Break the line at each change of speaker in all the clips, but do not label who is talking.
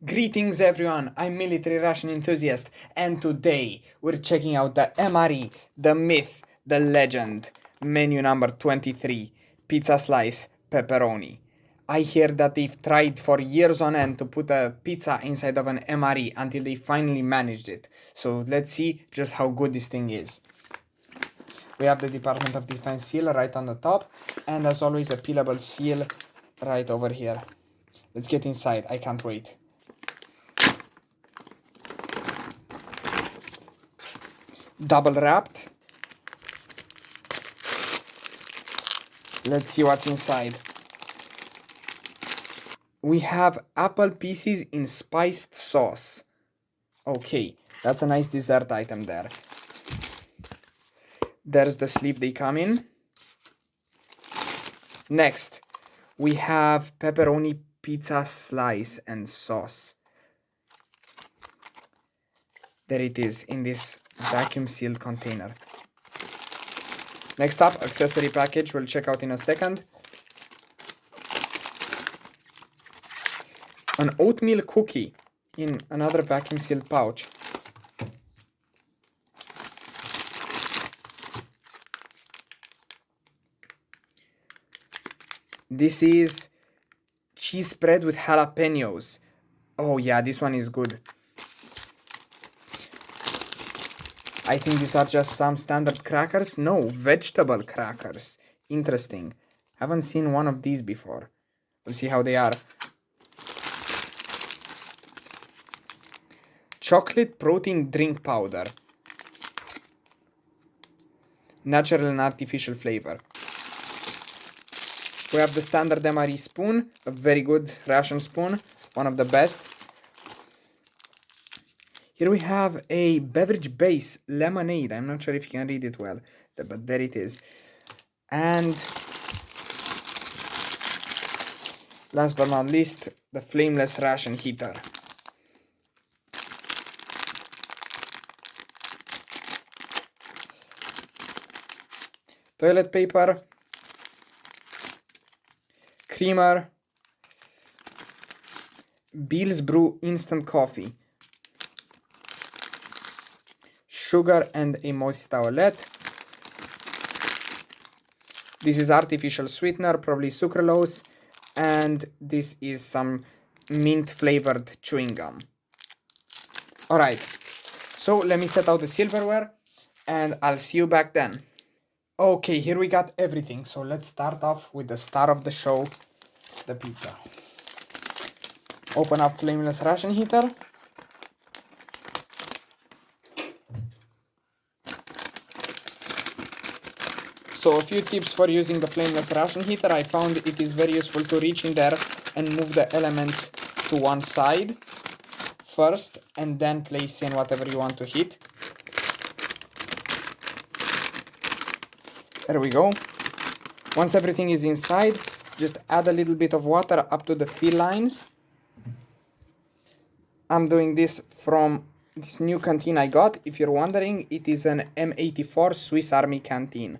Greetings everyone, I'm Military Ration Enthusiast, and today we're checking out the MRE, the myth, the legend, menu number 23, pizza slice, pepperoni. I hear that they've tried for years on end to put a pizza inside of an MRE until they finally managed it. So let's see just how good this thing is. We have the Department of Defense seal right on the top, and as always a peelable seal right over here. Let's get inside, I can't wait. Double wrapped. Let's see what's inside. We have apple pieces in spiced sauce. Okay, that's a nice dessert item there. There's the sleeve they come in. Next, we have pepperoni pizza slice and sauce. There it is in this vacuum sealed container. Next up, accessory package we'll check out in a second. An oatmeal cookie in another vacuum sealed pouch. This is cheese spread with jalapenos. Oh yeah, this one is good. I think these are just some standard crackers. No, vegetable crackers. Interesting. Haven't seen one of these before. We'll see how they are. Chocolate protein drink powder. Natural and artificial flavor. We have the standard MRE spoon, a very good ration spoon, one of the best. Here we have a beverage base lemonade. I'm not sure if you can read it well, but there it is. And last but not least, the flameless ration heater. Toilet paper, creamer, Bill's Brew instant coffee, sugar and a moist towelette. This is artificial sweetener, probably sucralose, and this is some mint flavored chewing gum. Alright, so let me set out the silverware and I'll see you back then. Okay, here we got everything, so let's start off with the star of the show, the pizza. Open up flameless ration heater. So a few tips for using the flameless ration heater. I found it is very useful to reach in there and move the element to one side first and then place in whatever you want to heat. There we go. Once everything is inside, just add a little bit of water up to the fill lines. I'm doing this from this new canteen I got. If you're wondering, it is an M84 Swiss Army canteen.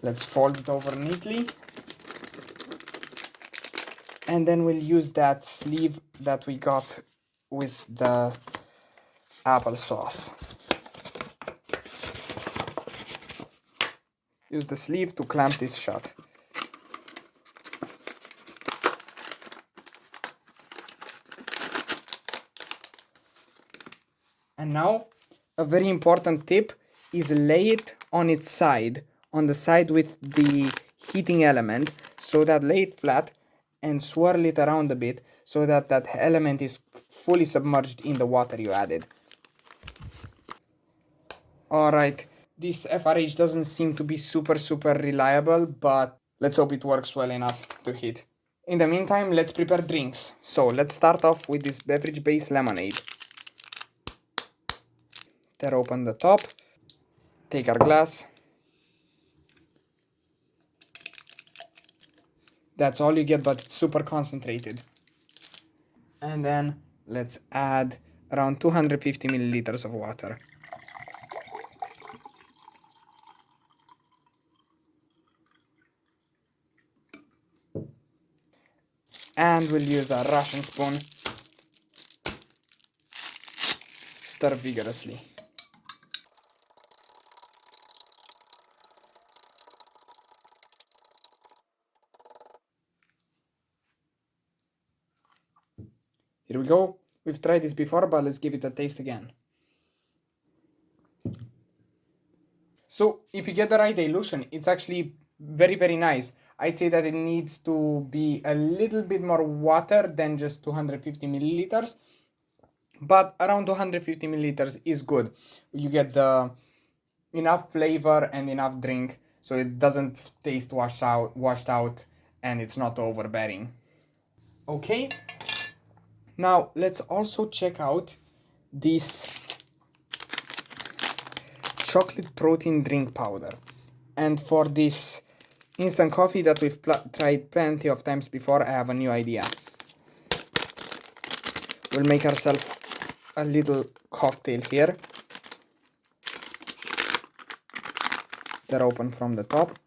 Let's fold it over neatly. And then we'll use that sleeve that we got with the applesauce. Use the sleeve to clamp this shut. And now, a very important tip is lay it on its side, on the side with the heating element, so that lay it flat and swirl it around a bit so that that element is fully submerged in the water you added. Alright, this FRH doesn't seem to be super reliable, but let's hope it works well enough to heat. In the meantime, let's prepare drinks. So let's start off with this beverage base lemonade. Tear open the top, take our glass. That's all you get, but it's super concentrated. And then let's add around 250 milliliters of water. And we'll use a Russian spoon. Stir vigorously. Here we go. We've tried this before, but let's give it a taste again. So if you get the right dilution, it's actually very, very nice. I'd say that it needs to be a little bit more water than just 250 milliliters. But around 250 milliliters is good. You get the enough flavor and enough drink, so it doesn't taste washed out, and it's not overbearing. Okay, now let's also check out this chocolate protein drink powder. And for this instant coffee that we've tried plenty of times before, I have a new idea. We'll make ourselves a little cocktail here. They're open from the top.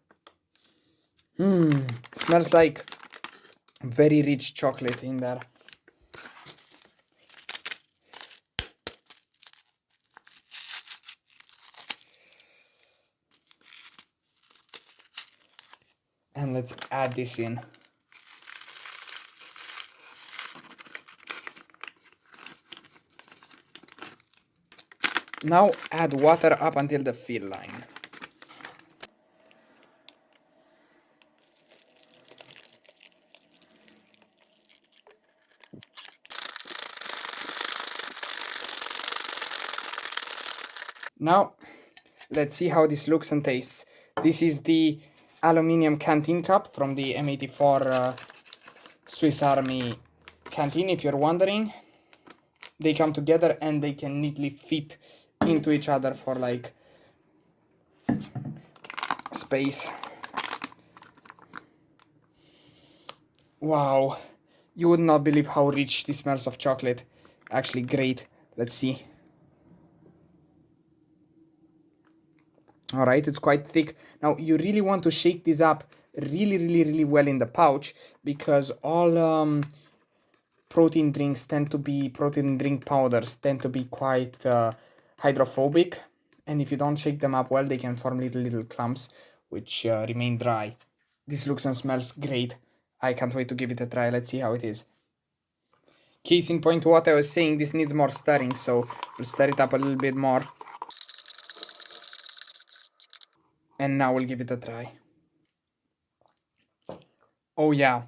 Smells like very rich chocolate in there. And let's add this in. Now add water up until the fill line. Now let's see how this looks and tastes. This is the aluminium canteen cup from the M84 Swiss Army canteen, if you're wondering. They come together and they can neatly fit into each other for like space. Wow, you would not believe how rich this smells of chocolate. Actually great. Let's see. Alright, it's quite thick. Now you really want to shake this up really well in the pouch, because all protein drink powders tend to be quite hydrophobic, and if you don't shake them up well, they can form little clumps which remain dry. This looks and smells great. I can't wait to give it a try. Let's see how it is. Case in point, what I was saying, this needs more stirring, so we'll stir it up a little bit more. And now we'll give it a try. Oh yeah,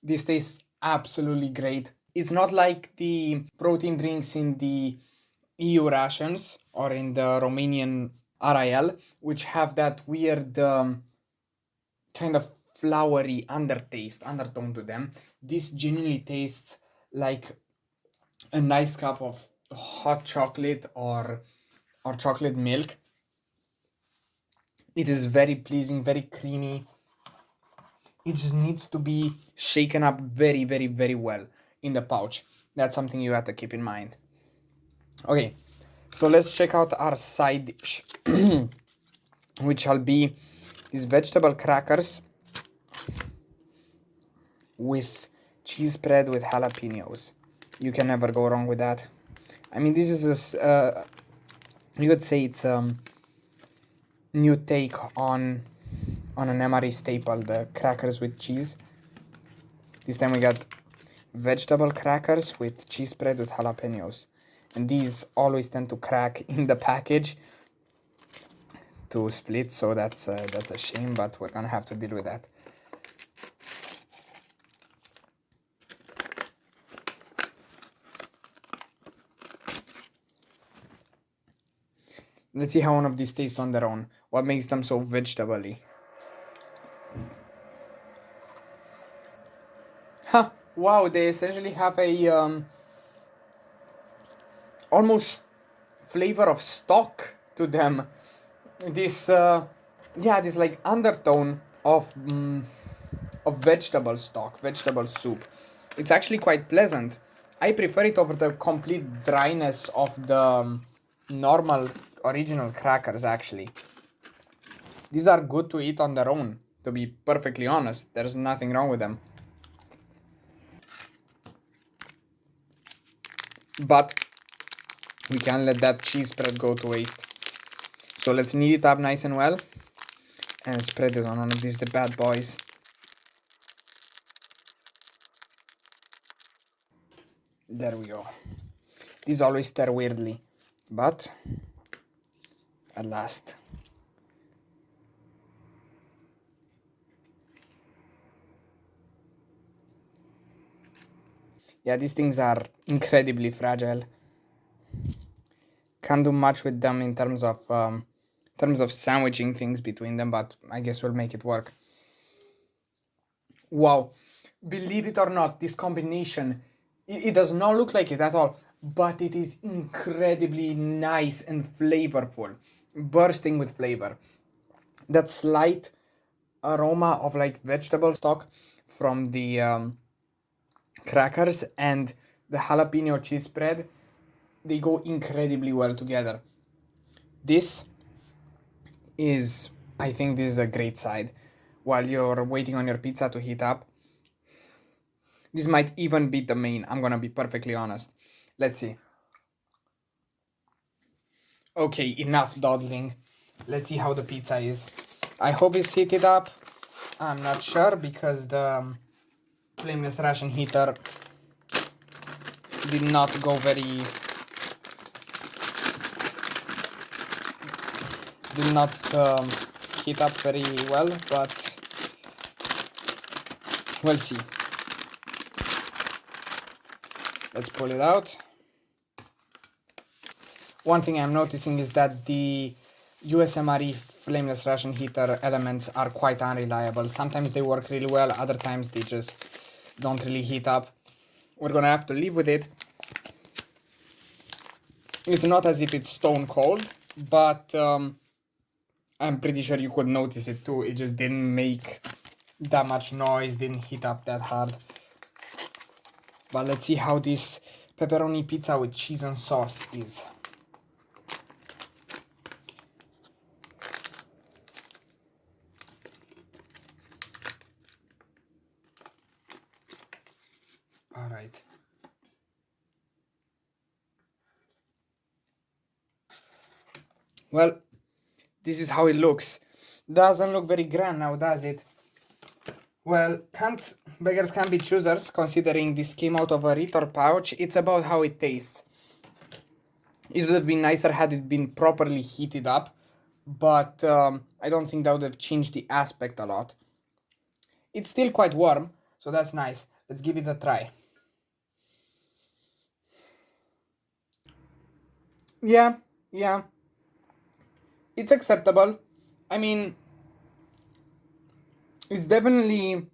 this tastes absolutely great. It's not like the protein drinks in the EU rations or in the Romanian RIL, which have that weird kind of flowery undertone to them. This genuinely tastes like a nice cup of hot chocolate or chocolate milk. It is very pleasing, very creamy. It just needs to be shaken up very well in the pouch. That's something you have to keep in mind. Okay, so let's check out our side dish, which shall be these vegetable crackers with cheese spread with jalapenos. You can never go wrong with that. I mean, this is you could say it's new take on an MRE staple, the crackers with cheese. This time we got vegetable crackers with cheese spread with jalapenos, and these always tend to crack in the package to split, so that's a shame, but we're gonna have to deal with that. Let's see how one of these tastes on their own. What makes them so vegetable-y? Huh, wow, they essentially have a almost flavor of stock to them. This this like undertone of vegetable stock, vegetable soup. It's actually quite pleasant. I prefer it over the complete dryness of the normal original crackers, actually. These are good to eat on their own, to be perfectly honest. There's nothing wrong with them. but we can't let that cheese spread go to waste. So let's knead it up nice and well and spread it on one of these the bad boys. There we go. These always stir weirdly, but at last. Yeah, these things are incredibly fragile. Can't do much with them in terms of sandwiching things between them, but I guess we'll make it work. Wow, believe it or not, this combination, it does not look like it at all, but it is incredibly nice and flavorful, bursting with flavor. That slight aroma of like vegetable stock from the crackers and the jalapeno cheese spread, they go incredibly well together. This is, I think this is a great side while you're waiting on your pizza to heat up. This might even beat the main, I'm gonna be perfectly honest. Let's see. Okay, enough dawdling. Let's see how the pizza is. I hope it's heated up. I'm not sure because the flameless ration heater did not go very... did not heat up very well, but we'll see. Let's pull it out. One thing I'm noticing is that the US MRE flameless ration heater elements are quite unreliable. Sometimes they work really well, other times they just don't really heat up. We're gonna have to live with it. It's not as if it's stone cold, but I'm pretty sure you could notice it too. It just didn't make that much noise, didn't heat up that hard. But let's see how this pepperoni pizza with cheese and sauce is. All right. Well, this is how it looks. Doesn't look very grand now, does it? Well, beggars can't be choosers, considering this came out of a Ritter pouch. It's about how it tastes. It would have been nicer had it been properly heated up, but I don't think that would have changed the aspect a lot. It's still quite warm, so that's nice. Let's give it a try. Yeah. It's acceptable. I mean, it's definitely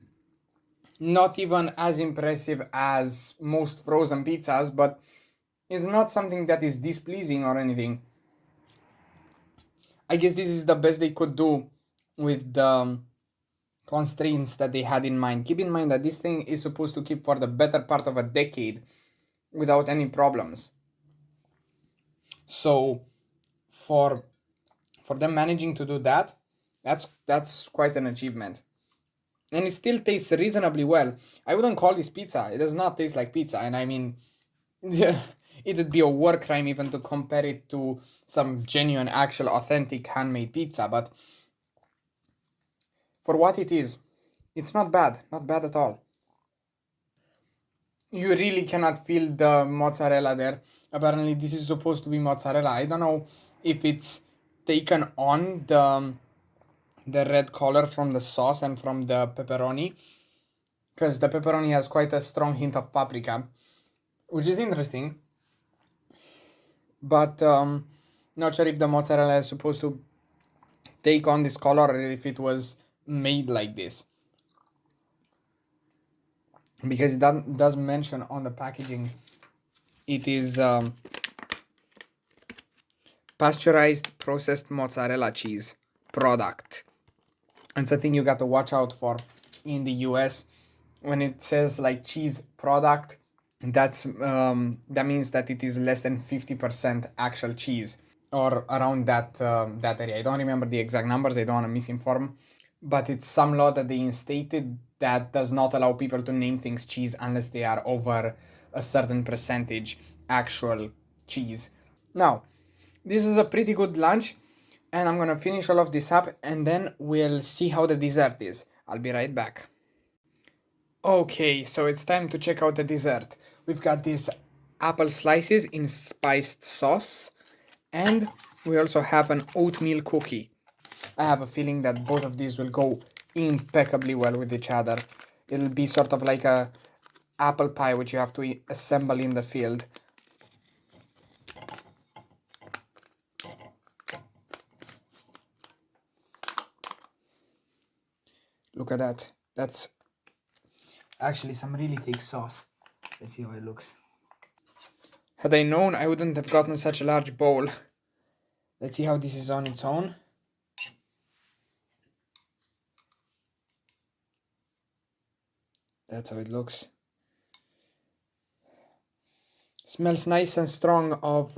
not even as impressive as most frozen pizzas, but it's not something that is displeasing or anything. I guess this is the best they could do with the constraints that they had in mind. Keep in mind that this thing is supposed to keep for the better part of a decade without any problems. So for them managing to do that, that's quite an achievement. And it still tastes reasonably well. I wouldn't call this pizza. It does not taste like pizza. And I mean, it would be a war crime even to compare it to some genuine, actual, authentic handmade pizza. But for what it is, it's not bad. Not bad at all. You really cannot feel the mozzarella there. Apparently, this is supposed to be mozzarella. I don't know if it's taken on the red color from the sauce and from the pepperoni, because the pepperoni has quite a strong hint of paprika, which is interesting, but not sure if the mozzarella is supposed to take on this color or if it was made like this, because it does mention on the packaging it is pasteurized processed mozzarella cheese product. It's a thing you got to watch out for in the US when it says like cheese product. That means that it is less than 50% actual cheese, or around that area. I don't remember the exact numbers. I don't want to misinform, but it's some law that they instated that does not allow people to name things cheese unless they are over a certain percentage. actual cheese. Now, this is a pretty good lunch, and I'm gonna finish all of this up and then we'll see how the dessert is. I'll be right back. Okay, so it's time to check out the dessert. We've got these apple slices in spiced sauce, and we also have an oatmeal cookie. I have a feeling that both of these will go impeccably well with each other. It'll be sort of like a apple pie which you have to assemble in the field. Look at that. That's actually some really thick sauce. Let's see how it looks. Had I known, I wouldn't have gotten such a large bowl. Let's see how this is on its own. That's how it looks. Smells nice and strong of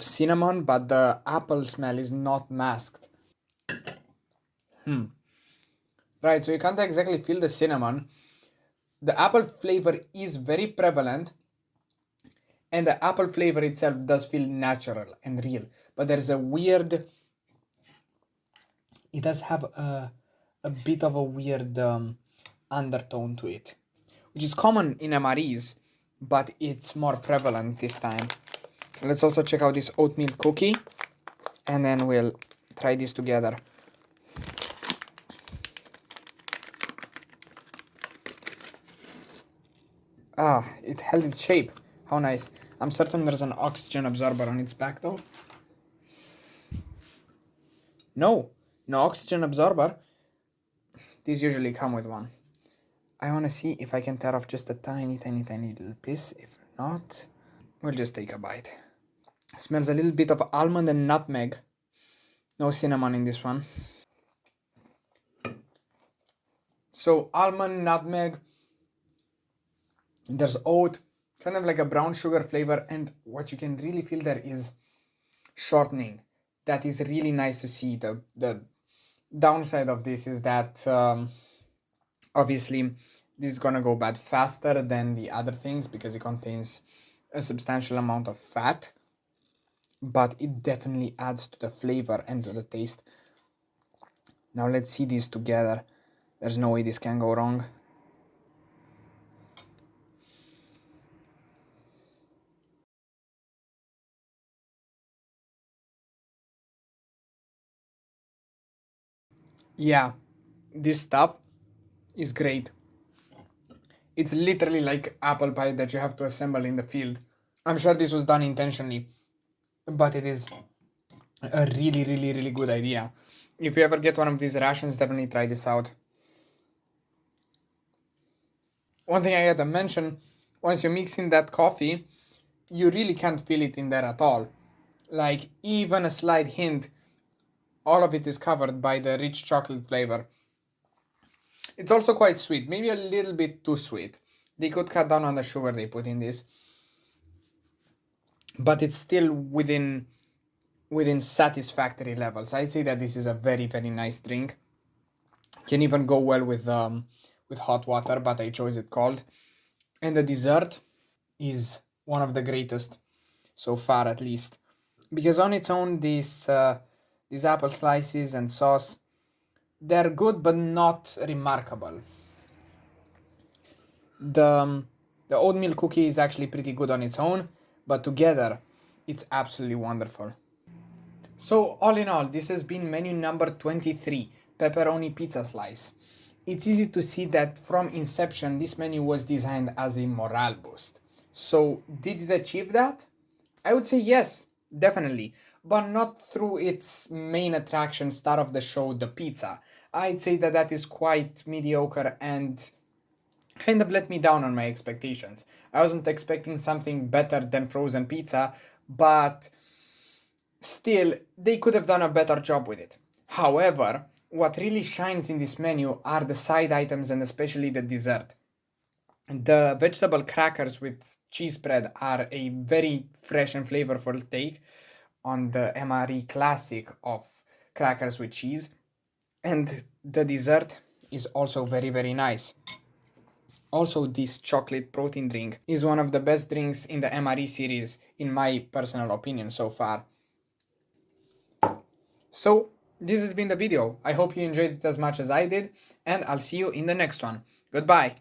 cinnamon, but the apple smell is not masked. Right, so you can't exactly feel the cinnamon. The apple flavor is very prevalent, and the apple flavor itself does feel natural and real. But there's a weird... It does have a bit of a weird undertone to it, which is common in MREs, but it's more prevalent this time. Let's also check out this oatmeal cookie, and then we'll try this together. Ah, it held its shape. How nice. I'm certain there's an oxygen absorber on its back though. No oxygen absorber. These usually come with one. I want to see if I can tear off just a tiny little piece. If not, we'll just take a bite. Smells a little bit of almond and nutmeg. No cinnamon in this one. So almond, nutmeg, there's oat, kind of like a brown sugar flavor, and what you can really feel there is shortening. That is really nice to see. The downside of this is that obviously this is gonna go bad faster than the other things because it contains a substantial amount of fat, but it definitely adds to the flavor and to the taste. Now let's see these together. There's no way this can go wrong. Yeah, this stuff is great. It's literally like apple pie that you have to assemble in the field. I'm sure this was done intentionally, but it is a really good idea. If you ever get one of these rations, definitely try this out. One thing I gotta mention, once you mix in that coffee, you really can't feel it in there at all. Like, even a slight hint, all of it is covered by the rich chocolate flavor. It's also quite sweet, maybe a little bit too sweet. They could cut down on the sugar they put in this, but it's still within satisfactory levels. I'd say that this is a very nice drink. Can even go well with hot water, but I chose it cold. And the dessert is one of the greatest so far, at least, because on its own these apple slices and sauce, they're good but not remarkable. The oatmeal cookie is actually pretty good on its own, but together it's absolutely wonderful. So all in all, this has been menu number 23, Pepperoni Pizza Slice. It's easy to see that from inception this menu was designed as a morale boost. So did it achieve that? I would say yes, definitely, but not through its main attraction, star of the show, the pizza. I'd say that that is quite mediocre and kind of let me down on my expectations. I wasn't expecting something better than frozen pizza, but still, they could have done a better job with it. However, what really shines in this menu are the side items and especially the dessert. The vegetable crackers with cheese spread are a very fresh and flavorful take on the MRE classic of crackers with cheese. And the dessert is also very nice. Also, this chocolate protein drink is one of the best drinks in the MRE series, in my personal opinion so far. So, this has been the video. I hope you enjoyed it as much as I did, and I'll see you in the next one. Goodbye!